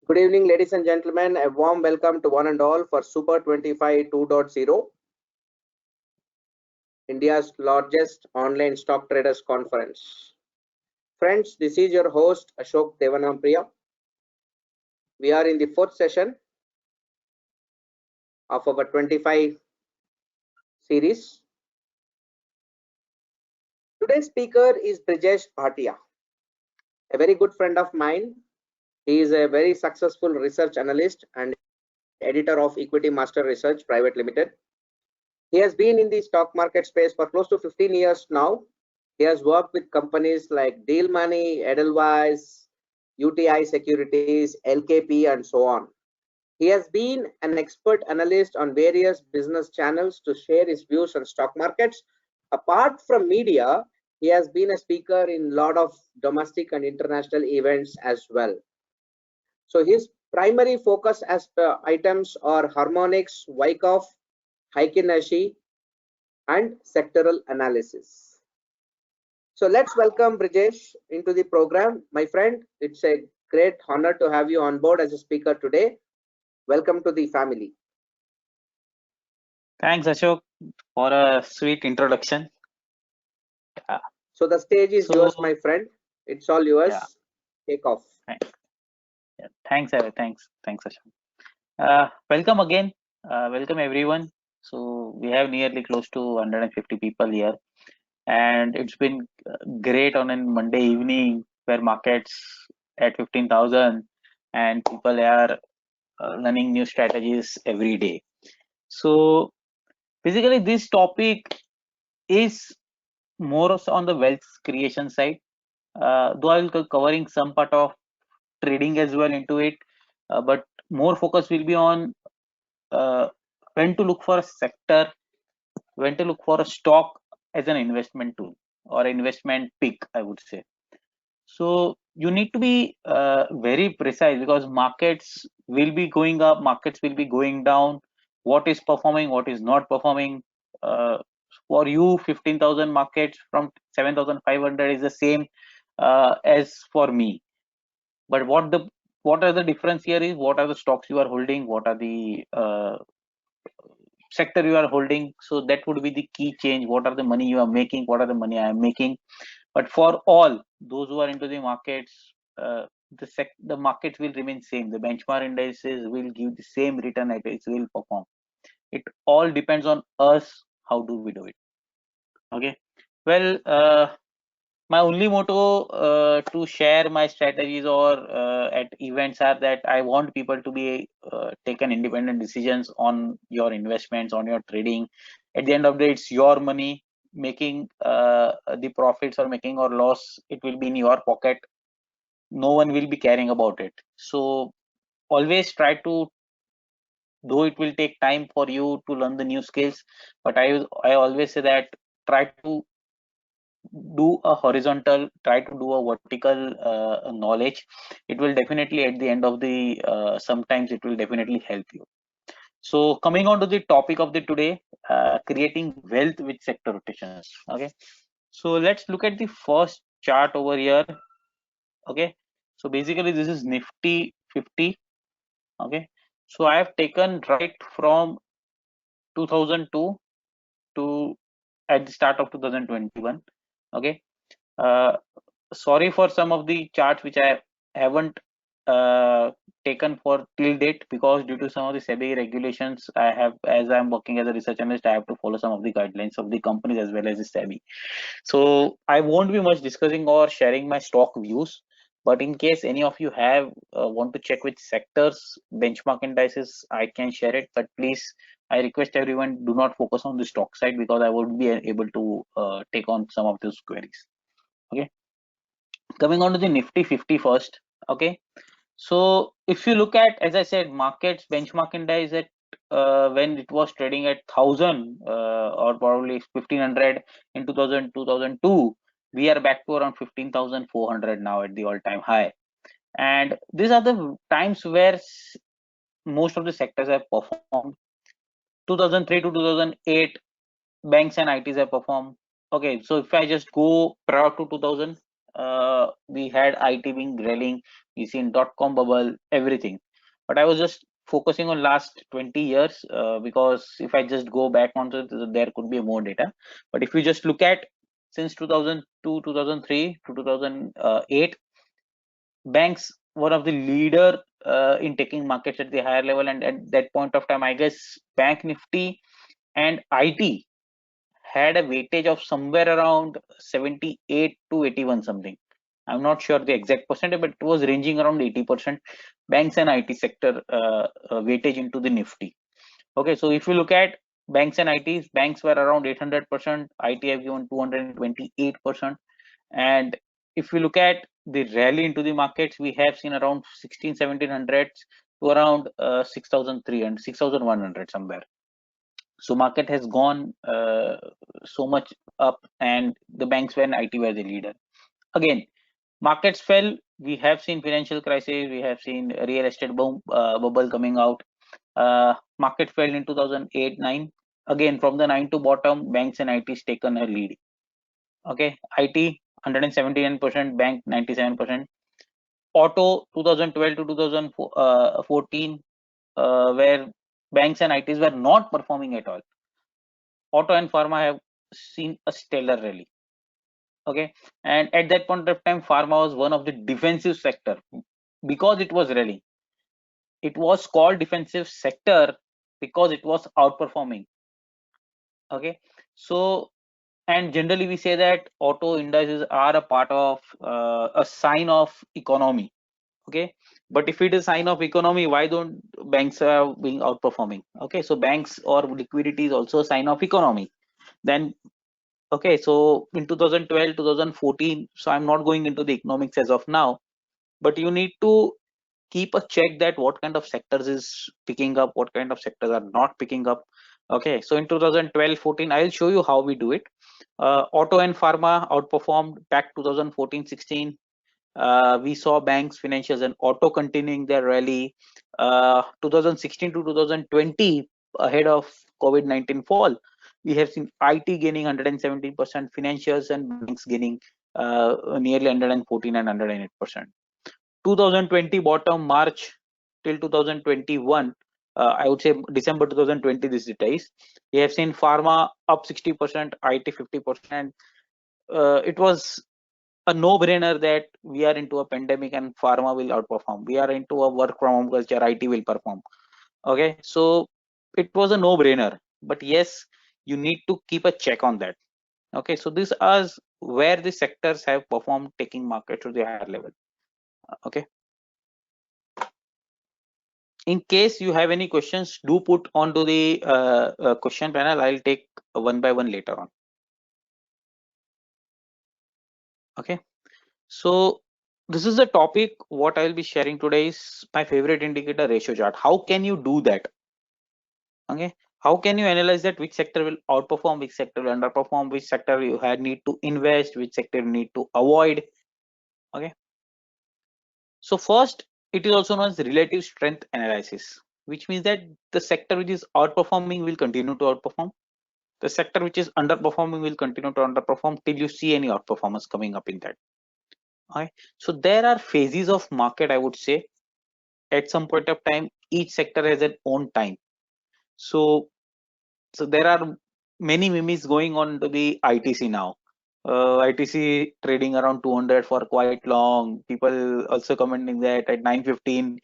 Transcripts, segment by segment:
Good evening, ladies and gentlemen. A warm welcome to one and all for Super 25 2.0, India's largest online stock traders conference. Friends, this is your host Ashok Devanampriya. We are in the fourth session of our 25 series. Today's speaker is Brijesh Bhatia, a very good friend of mine. He is a very successful research analyst and editor of Equity Master Research Private Limited. He has been in the stock market space for close to 15 years now. He has worked with companies like Deal Money, Edelweiss, UTI Securities, LKP, and so on. He has been an expert analyst on various business channels to share his views on stock markets. Apart from media, he has been a speaker in a lot of domestic and international events as well. So his primary focus as items are harmonics, Wyckoff, Heikin Ashi, and sectoral analysis. So let's welcome Brijesh into the program. My friend, it's a great honor to have you on board as a speaker today. Welcome to the family. Thanks, Ashok, for a sweet introduction. So the stage is yours, my friend. It's all yours. Yeah. Take off. Thanks, Ashok. Welcome again. Welcome everyone. So we have nearly close to 150 people here, and it's been great on a Monday evening where markets at 15,000 and people are learning new strategies every day. So basically, this topic is more on the wealth creation side. Though I will be covering some part of trading as well into it, but more focus will be on when to look for a sector, when to look for a stock as an investment tool or investment pick, I would say. So you need to be very precise because markets will be going up, markets will be going down. What is performing, what is not performing. For you, 15,000 markets from 7,500 is the same as for me. But what are the difference here is what are the stocks you are holding, what are the sector you are holding. So that would be the key change. What are the money you are making, what are the money I am making. But for all those who are into the markets, the markets will remain same. The benchmark indices will give the same return, it will perform. It all depends on us. How do we do it? Okay. Well, my only motto to share my strategies or at events are that I want people to be taken independent decisions on your investments, on your trading. At the end of the day, it's your money. Making the profits or making or loss, it will be in your pocket. No one will be caring about it. So always try to, though it will take time for you to learn the new skills, but I always say that try to do a horizontal, try to do a vertical knowledge. It will definitely at the end of the sometimes it will definitely help you. So coming on to the topic of the today, creating wealth with sector rotations. Okay, so let's look at the first chart over here. Okay, so basically this is Nifty 50. Okay, so I have taken right from 2002 to at the start of 2021. Okay, sorry for some of the charts which I haven't taken for till date, because due to some of the SEBI regulations, I have, as I'm working as a research analyst, I have to follow some of the guidelines of the companies as well as the SEBI. So I won't be much discussing or sharing my stock views, but in case any of you have want to check which sectors, benchmark indices, I can share it. But please, I request everyone do not focus on the stock side because I won't be able to take on some of those queries. Okay, coming on to the Nifty 50 first. Okay, so if you look at, as I said, markets benchmark index at when it was trading at 1000 or probably 1500 in 2002, we are back to around 15,400 now at the all-time high. And these are the times where most of the sectors have performed. 2003 to 2008, banks and ITs have performed. Okay, so if I just go prior to 2000, we had IT being rallying We've seen dot-com bubble, everything. But I was just focusing on last 20 years because if I just go back onto it, there could be more data. But if you just look at since 2002, 2003 to 2008, banks one of the leader in taking markets at the higher level, and at that point of time, I guess Bank Nifty and IT had a weightage of somewhere around 78 to 81 something. I'm not sure the exact percentage, but it was ranging around 80% banks and IT sector weightage into the Nifty. Okay, so if you look at banks and ITs, banks were around 800%, IT have given 228%. And if you look at the rally into the markets, we have seen around 1700s to around 6300, 6100 somewhere. So market has gone so much up, and the banks were and IT were the leader. Again, markets fell. We have seen financial crisis. We have seen real estate boom, bubble coming out. Market fell in 2008-9. Again, from the 9 to bottom, banks and ITs taken a lead. Okay, IT 179%, bank 97%. Auto 2012 to 2014, where banks and ITs were not performing at all. Auto and pharma have seen a stellar rally. Okay, and at that point of time, pharma was one of the defensive sector because it was rallying. It was called defensive sector because it was outperforming. Okay, so and generally we say that auto indices are a part of a sign of economy. Okay, but if it is sign of economy, why don't banks are being outperforming? Okay, so banks or liquidity is also a sign of economy. Then okay, so in 2012 2014, so I'm not going into the economics as of now, but you need to keep a check that what kind of sectors is picking up, what kind of sectors are not picking up. Okay, so in 2012-14, I'll show you how we do it. Auto and pharma outperformed back 2014-16. We saw banks, financials, and auto continuing their rally. 2016 to 2020, ahead of COVID-19 fall, we have seen IT gaining 117%, financials and banks gaining nearly 114 and 108%. 2020 bottom, March till 2021, I would say December 2020, this is days, we have seen pharma up 60%, IT 50%. It was a no-brainer that we are into a pandemic and pharma will outperform. We are into a work from home culture, IT will perform. Okay, so it was a no-brainer, but yes, you need to keep a check on that. Okay, so these are where the sectors have performed, taking market to the higher level. Okay, in case you have any questions, do put onto the question panel. I'll take one by one later on. Okay, so this is the topic. What I'll be sharing today is my favorite indicator, ratio chart. How can you do that? Okay, how can you analyze that which sector will outperform, which sector will underperform, which sector you had need to invest, which sector you need to avoid? Okay, so first, it is also known as relative strength analysis, which means that the sector which is outperforming will continue to outperform. The sector which is underperforming will continue to underperform till you see any outperformance coming up in that. Okay, so there are phases of market, I would say. At some point of time, each sector has its own time. So there are many memes going on to the ITC now. ITC trading around 200 for quite long. People also commenting that at 9:15,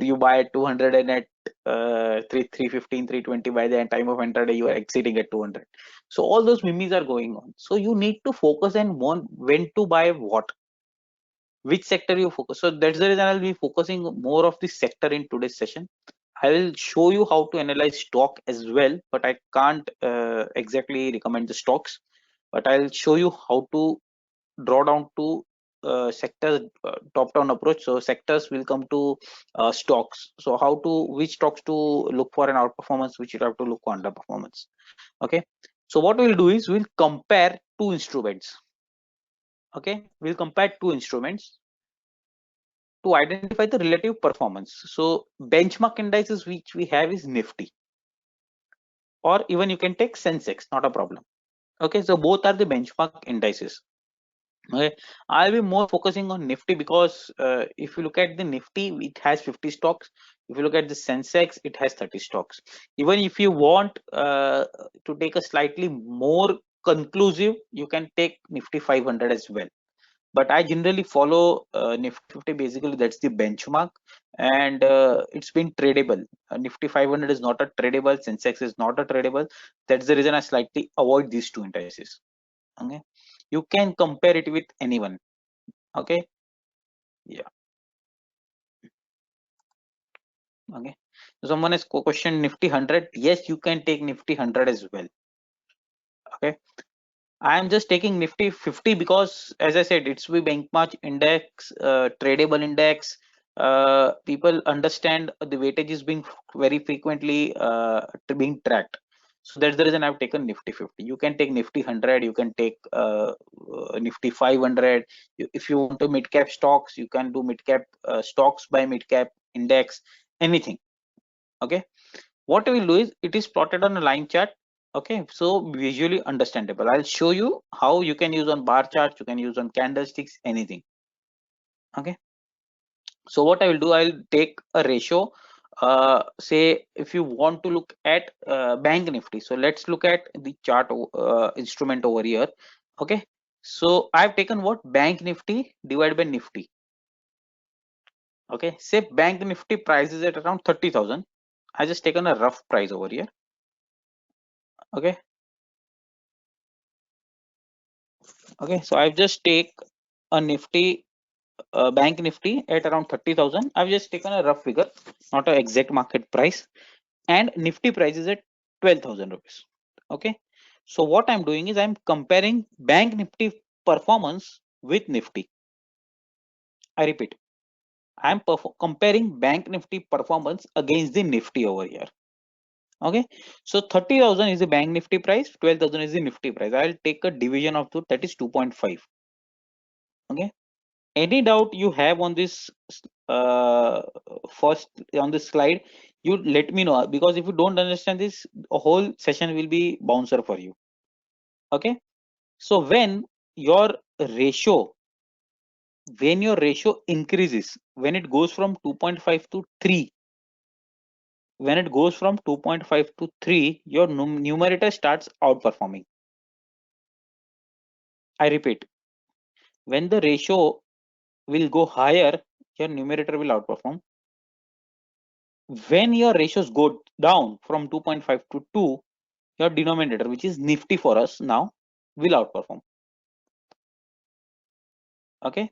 you buy at 200 and at 3:15, 3:20 by the time of intraday you are exiting at 200. So all those memes are going on. So you need to focus and when to buy what, which sector you focus. So that's the reason I'll be focusing more of the sector in today's session. I will show you how to analyze stock as well, but I can't exactly recommend the stocks. But I'll show you how to draw down to sector top-down approach. So sectors will come to stocks. So which stocks to look for an outperformance, which you have to look for underperformance. Okay. So what we'll do is we'll compare two instruments. Okay, we'll compare two instruments to identify the relative performance. So benchmark indices which we have is Nifty, or even you can take Sensex, not a problem. Okay, so both are the benchmark indices. Okay, I'll be more focusing on Nifty because if you look at the Nifty, it has 50 stocks. If you look at the Sensex, it has 30 stocks. Even if you want to take a slightly more conclusive, you can take Nifty 500 as well. But I generally follow Nifty 50. Basically, that's the benchmark, and it's been tradable. Nifty 500 is not a tradable. Sensex is not a tradable. That's the reason I slightly avoid these two indices. Okay, you can compare it with anyone. Okay, yeah. Okay, so someone has questioned Nifty 100. Yes, you can take Nifty 100 as well. Okay, I am just taking Nifty 50 because, as I said, it's the benchmark index, tradable index. People understand the weightage is being very frequently being tracked. So that's the reason I've taken Nifty 50. You can take Nifty 100, you can take Nifty 500. If you want to mid cap stocks, you can do mid cap stocks by mid cap index, anything. Okay, what we will do is it is plotted on a line chart. Okay, so visually understandable. I'll show you how you can use on bar charts, you can use on candlesticks, anything. Okay, so what I will do, I'll take a ratio. Say if you want to look at bank Nifty, so let's look at the chart instrument over here. Okay, so I've taken what bank Nifty divided by Nifty. Okay, say bank Nifty price is at around 30,000. I just taken a rough price over here. Okay, okay, so I've just take a Nifty bank Nifty at around 30,000. I've just taken a rough figure, not an exact market price, and Nifty price is at 12,000 rupees. Okay, so what I'm doing is I'm comparing bank Nifty performance with Nifty. I repeat, I'm comparing bank Nifty performance against the Nifty over here. Okay, so 30,000 is the bank Nifty price, 12,000 is the Nifty price. I'll take a division of two, that is 2.5. Okay, any doubt you have on this first on this slide, you let me know, because if you don't understand this, a whole session will be bouncer for you. Okay, so ratio when your ratio increases, when it goes from 2.5 to 3, when it goes from 2.5 to 3, your numerator starts outperforming. I repeat, when the ratio will go higher, your numerator will outperform. When your ratios go down from 2.5 to 2, your denominator, which is Nifty for us now, will outperform. Okay,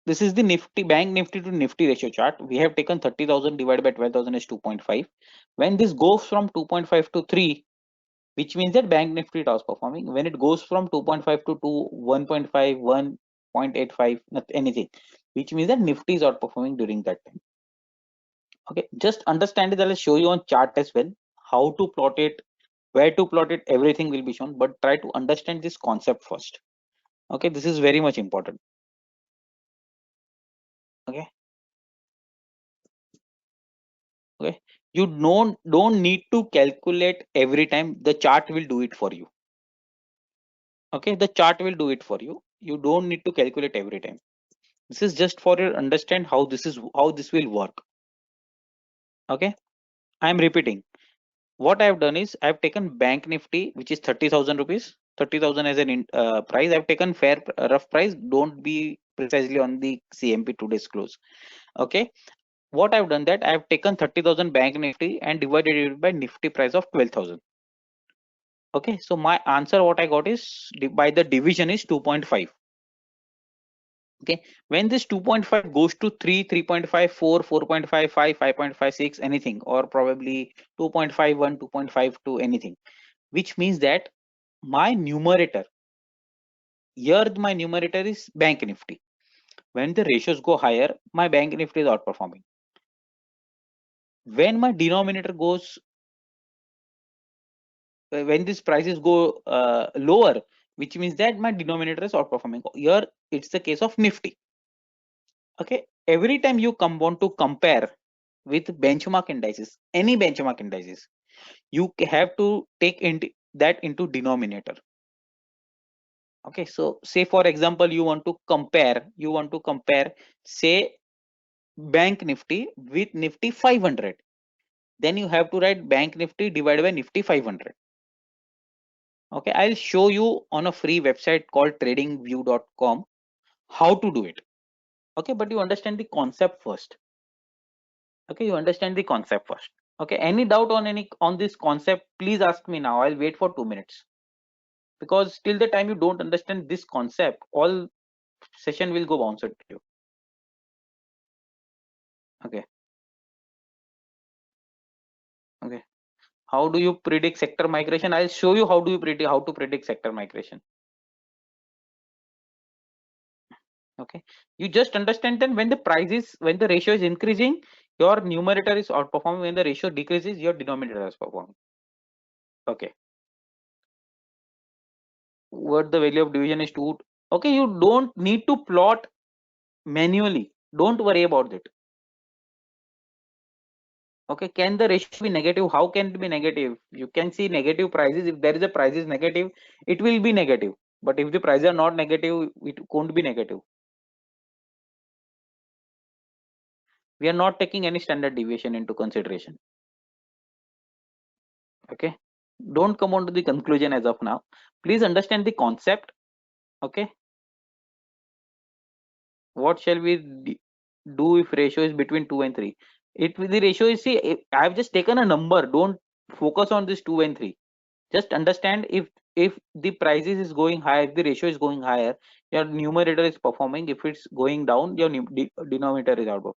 this is the Nifty bank Nifty to Nifty ratio chart. We have taken 30,000 divided by 12,000 is 2.5. When this goes from 2.5 to 3, which means that bank Nifty is outperforming. When it goes from 2.5 to 2, 1.5, 1.85, not anything, which means that Nifty is outperforming during that time. Okay, just understand it. I'll show you on chart as well how to plot it, where to plot it, everything will be shown, but try to understand this concept first. Okay, this is very much important. Okay, okay, you don't need to calculate every time. The chart will do it for you. Okay, the chart will do it for you. You don't need to calculate every time. This is just for your understand how this will work. Okay, I am repeating. What I have done is I have taken bank Nifty, which is 30,000 rupees, 30,000 as an price. I've taken fair rough price. Don't be precisely on the CMP today's close. Okay, what I've done that I've taken 30,000 bank Nifty and divided it by Nifty price of 12,000. Okay, so my answer what I got is by the division is 2.5. Okay, when this 2.5 goes to 3, 3.5, 4, 4.55, 5.56, anything, or probably 2.51, 2.52, anything, which means that my numerator here, my numerator is bank Nifty. When the ratios go higher, my bank Nifty is outperforming. When my denominator goes, when these prices go lower, which means that my denominator is outperforming. Here it's the case of Nifty. Okay, every time you want to compare with benchmark indices, any benchmark indices, you have to take that into denominator. Okay, so say for example, you want to compare say bank Nifty with Nifty 500. Then you have to write bank Nifty divided by Nifty 500. Okay, I'll show you on a free website called tradingview.com how to do it. Okay, but you understand the concept first. Okay, you understand the concept first. Okay, any doubt on this concept, please ask me now. I'll wait for 2 minutes, because till the time you don't understand this concept, all session will go bounced to you. Okay. Okay, how do you predict sector migration? I'll show you how to predict sector migration. Okay, you just understand that when the ratio is increasing, your numerator is outperforming. When the ratio decreases, your denominator is performing. Okay, what the value of division is 2. Okay, you don't need to plot manually, don't worry about it. Okay, can the ratio be negative? How can it be negative? You can see negative prices. If there is a price is negative, it will be negative, but if the prices are not negative, it won't be negative. We are not taking any standard deviation into consideration. Okay, don't come on to the conclusion as of now. Please understand the concept. Okay, what shall we do if ratio is between 2 and 3? The ratio is, see, I have just taken a number. Don't focus on this 2 and 3. Just understand, if the prices is going higher, if the ratio is going higher, your numerator is performing. If it's going down, your denominator is out of